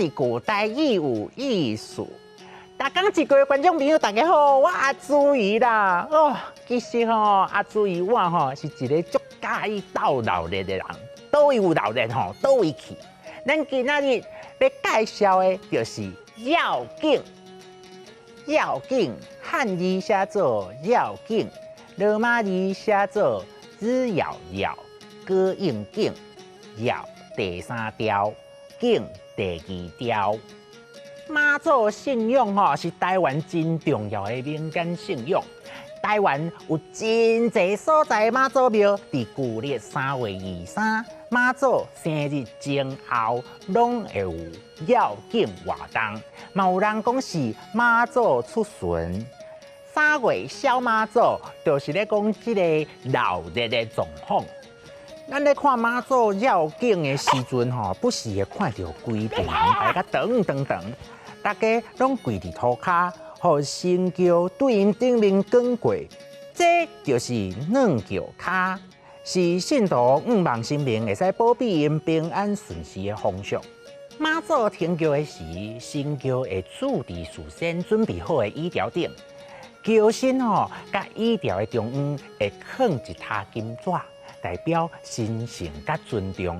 一句台语有意思。大讲一句的观众朋友，大家好，我阿朱怡啦。其实阿朱怡我是一个足介意斗闹热的人，倒位有闹热倒位去。咱今仔日要介绍的就是要紧。要紧，汉字写作要紧，罗马字写作日要要，歌应景，要第三条，景第二条。妈祖信仰是台湾真重要的民间信仰。台湾有真侪所在妈祖庙，伫旧历3月23，妈祖生日前后，拢会有要紧活动。嘛有人讲是妈祖出巡。3月小妈祖就是咧讲即个闹热的状况。咱咧看妈祖绕境的时阵不时会看到规队人排甲长，大家拢跪伫涂骹，互神轿对因顶面讲过，这就是软轿骹，是信徒望神明会使保庇因平安顺遂的方式。妈祖停轿的时，神轿会驻伫事先准备好的椅条顶，轿身甲椅条的中央会放一沓金纸。代表神圣甲尊重，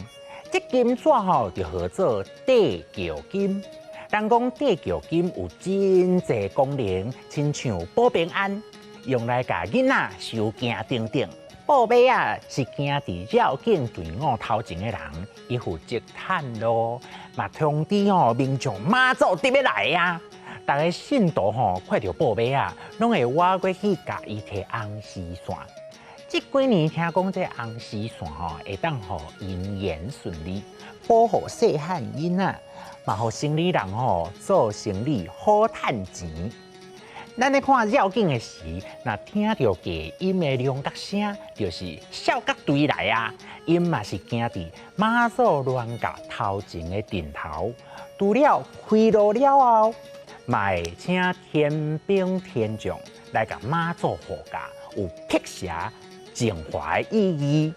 这金纸就号做地轿金。人讲地轿金有真济功能，亲像保平安，用来甲囡仔收惊等等。报马是行伫绕境队伍头前的人，伊负责探路，嘛通知民众妈祖特别来啊！大家信徒看到报马拢会挖过去甲伊摕红丝线。这几年听讲，这红丝线会当互姻缘顺利，保护细汉囡仔，嘛互生理人做生理好趁钱。咱咧看绕境的时，若听到低音的龙角声，就是少角队来啊！因嘛是行伫妈祖銮驾头前的阵头，除了开路了后，嘛会请天兵天将来甲妈祖护驾，有辟邪净化的意义。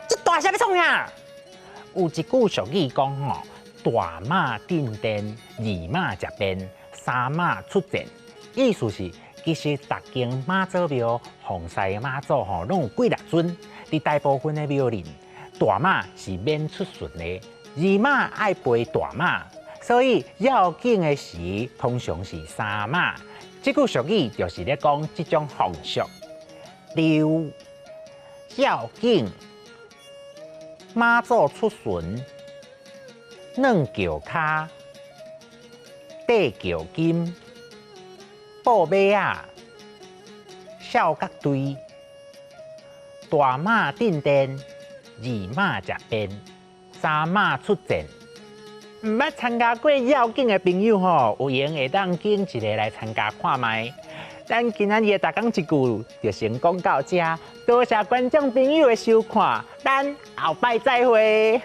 这大声要创啥？有一句俗语讲大马进殿，二马食便，三马出阵。意思是，其实逐间妈祖庙、奉祀妈祖拢有几6尊。伫大部分的庙里，大马是免出巡的，二马爱陪大马，所以要紧的时通常是3马。这句俗语就是咧讲这种风俗。例如，要紧，妈祖出巡，软轿骹，地轿金，报马少角队，大马进殿，二马食便，三马出阵。唔捌参加过要紧的朋友有闲会当拣一个来参加看卖。咱今仔日大讲一句就先讲到这，多谢观众朋友的收看，咱后摆再会。